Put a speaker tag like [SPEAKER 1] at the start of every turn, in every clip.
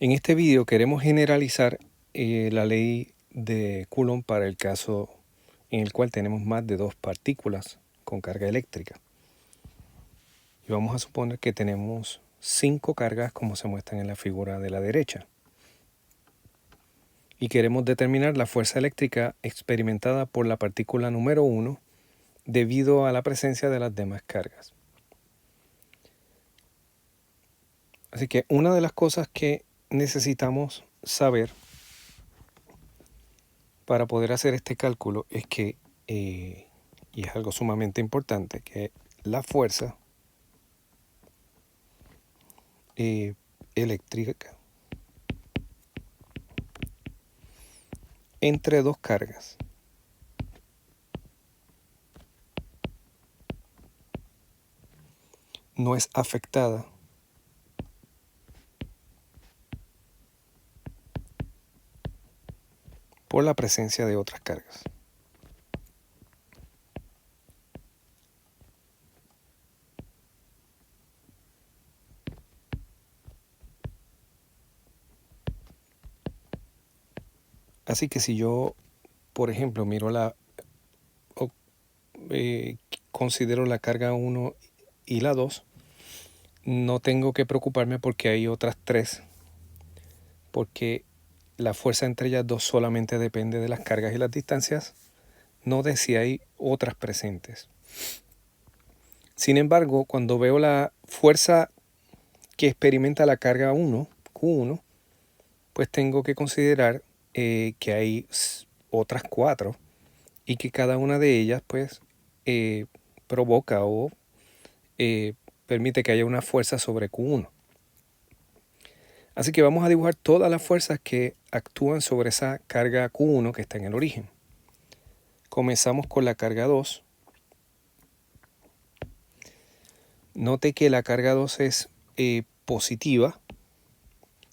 [SPEAKER 1] En este vídeo queremos generalizar la ley de Coulomb para el caso en el cual tenemos más de dos partículas con carga eléctrica. Y vamos a suponer que tenemos 5 cargas como se muestran en la figura de la derecha. Y queremos determinar la fuerza eléctrica experimentada por la partícula número 1 debido a la presencia de las demás cargas. Así que una de las cosas que necesitamos saber para poder hacer este cálculo es que, y es algo sumamente importante, que la fuerza eléctrica entre dos cargas no es afectada por la presencia de otras cargas. Así que si yo, por ejemplo, considero la carga 1 y la 2, no tengo que preocuparme porque hay otras 3, porque la fuerza entre ellas dos solamente depende de las cargas y las distancias, no de si hay otras presentes. Sin embargo, cuando veo la fuerza que experimenta la carga 1, Q1, pues tengo que considerar que hay otras 4 y que cada una de ellas pues provoca o permite que haya una fuerza sobre Q1. Así que vamos a dibujar todas las fuerzas que actúan sobre esa carga Q1 que está en el origen. Comenzamos con la carga 2. Note que la carga 2 es positiva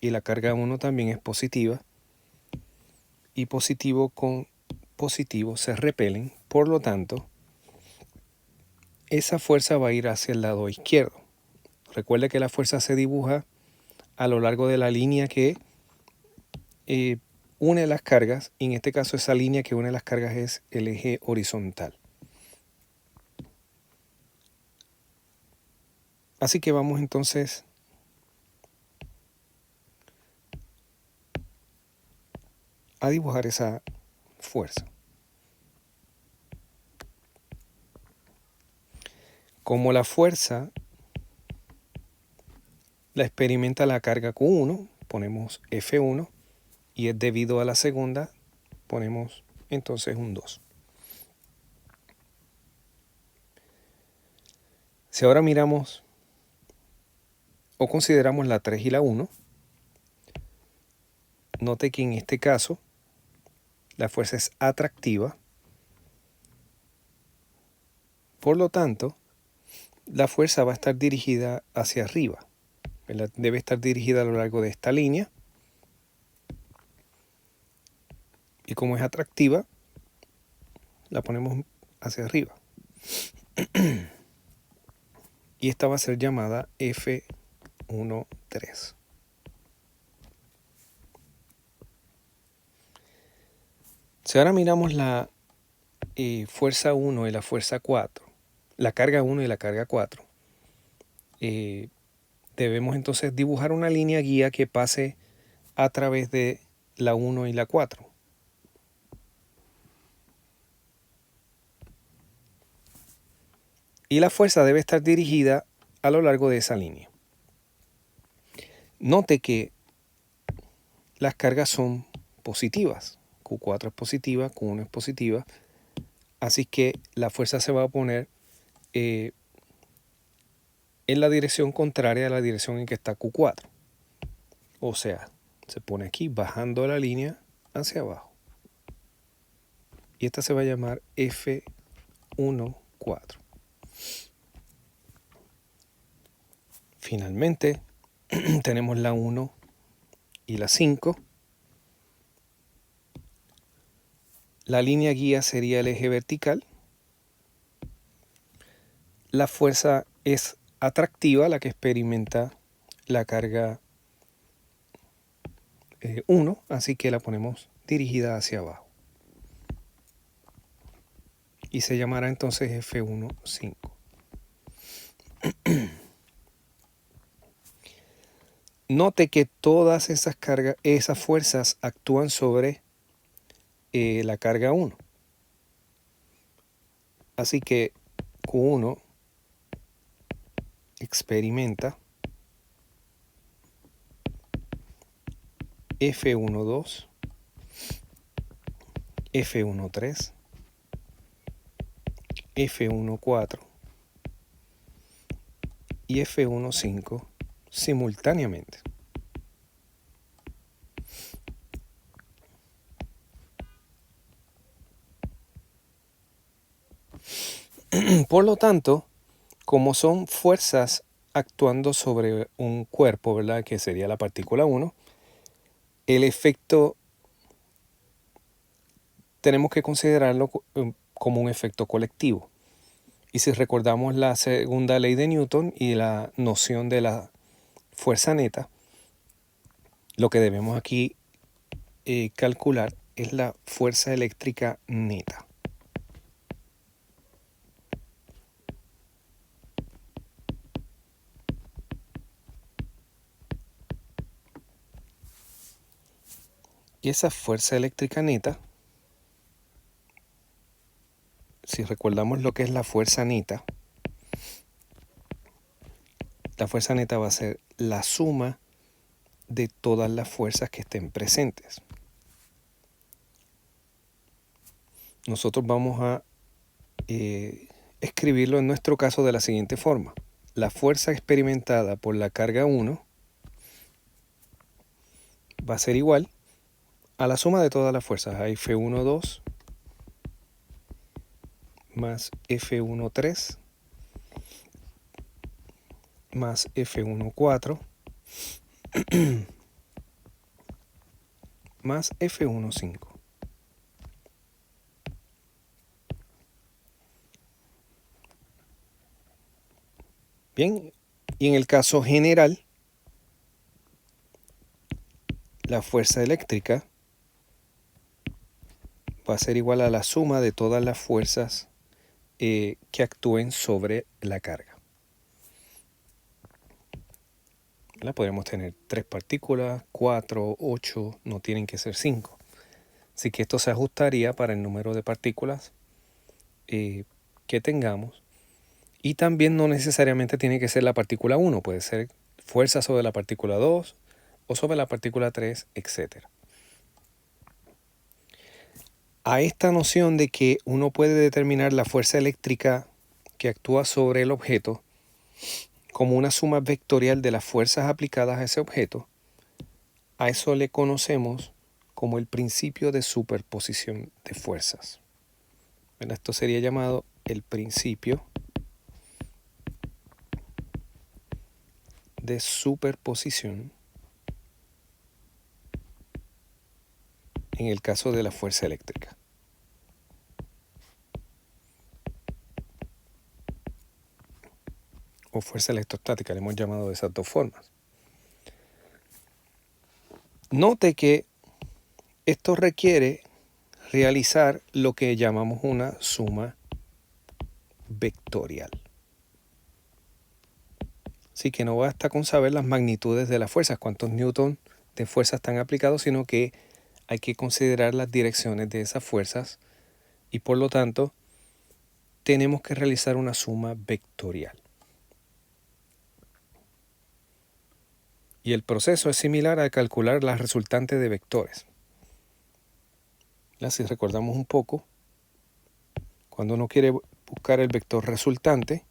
[SPEAKER 1] y la carga 1 también es positiva. Y positivo con positivo se repelen, por lo tanto, esa fuerza va a ir hacia el lado izquierdo. Recuerde que la fuerza se dibuja a lo largo de la línea que une las cargas, y en este caso esa línea que une las cargas es el eje horizontal. Así que vamos entonces a dibujar esa fuerza. Como la fuerza la experimenta la carga Q1, ponemos F1, y es debido a la segunda, ponemos entonces un 2. Si ahora miramos o consideramos la 3 y la 1, note que en este caso la fuerza es atractiva, por lo tanto la fuerza va a estar dirigida hacia arriba, ¿verdad? Debe estar dirigida a lo largo de esta línea, y como es atractiva la ponemos hacia arriba y esta va a ser llamada F13. Si ahora miramos la fuerza 1 y la fuerza 4, la carga 1 y la carga 4, debemos entonces dibujar una línea guía que pase a través de la 1 y la 4. Y la fuerza debe estar dirigida a lo largo de esa línea. Note que las cargas son positivas. Q4 es positiva, Q1 es positiva. Así que la fuerza se va a poner en la dirección contraria a la dirección en que está Q4. O sea, se pone aquí bajando la línea hacia abajo. Y esta se va a llamar F14. Finalmente, tenemos la 1 y la 5. La línea guía sería el eje vertical. La fuerza es atractiva, la que experimenta la carga 1, así que la ponemos dirigida hacia abajo. Y se llamará entonces F1,5. Note que todas esas cargas, esas fuerzas actúan sobre la carga 1. Así que Q1 experimenta F1,2, F1,3, F1,4 y F1,5 simultáneamente. Por lo tanto, como son fuerzas actuando sobre un cuerpo, ¿verdad? Que sería la partícula 1, el efecto tenemos que considerarlo como un efecto colectivo. Y si recordamos la segunda ley de Newton y la noción de la fuerza neta, lo que debemos aquí calcular es la fuerza eléctrica neta. Y esa fuerza eléctrica neta, si recordamos lo que es la fuerza neta va a ser la suma de todas las fuerzas que estén presentes. Nosotros vamos a escribirlo en nuestro caso de la siguiente forma. La fuerza experimentada por la carga 1 va a ser igual a la suma de todas las fuerzas, a F1,2 más F1,3 más F1,4 más F1,5. Bien, y en el caso general, la fuerza eléctrica va a ser igual a la suma de todas las fuerzas que actúen sobre la carga. Podemos tener 3 partículas, 4, 8, no tienen que ser 5. Así que esto se ajustaría para el número de partículas que tengamos. Y también no necesariamente tiene que ser la partícula 1, puede ser fuerza sobre la partícula 2 o sobre la partícula 3, etc. A esta noción de que uno puede determinar la fuerza eléctrica que actúa sobre el objeto como una suma vectorial de las fuerzas aplicadas a ese objeto, a eso le conocemos como el principio de superposición de fuerzas. Esto sería llamado el principio de superposición en el caso de la fuerza eléctrica. O fuerza electrostática, le hemos llamado de esas dos formas. Note que esto requiere realizar lo que llamamos una suma vectorial. Así que no basta con saber las magnitudes de las fuerzas, cuántos newton de fuerza están aplicados, sino que hay que considerar las direcciones de esas fuerzas y por lo tanto tenemos que realizar una suma vectorial. Y el proceso es similar a calcular las resultantes de vectores. Si recordamos un poco, cuando uno quiere buscar el vector resultante,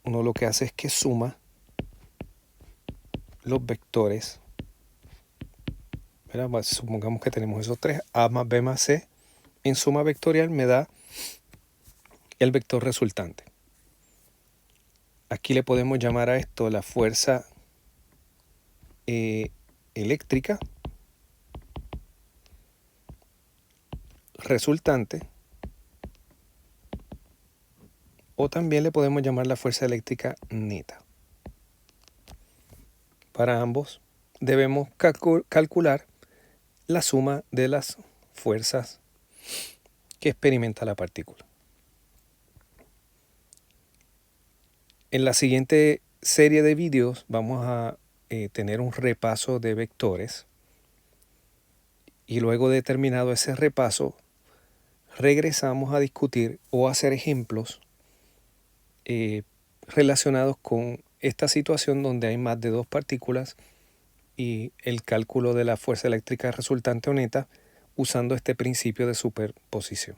[SPEAKER 1] uno lo que hace es que suma los vectores. Supongamos que tenemos esos tres, A más B más C. En suma vectorial me da el vector resultante. Aquí le podemos llamar a esto la fuerza eléctrica resultante, o también le podemos llamar la fuerza eléctrica neta. Para ambos debemos calcular la suma de las fuerzas que experimenta la partícula. En la siguiente serie de vídeos vamos a tener un repaso de vectores y luego de terminado ese repaso regresamos a discutir o hacer ejemplos relacionados con esta situación donde hay más de dos partículas y el cálculo de la fuerza eléctrica resultante o neta usando este principio de superposición.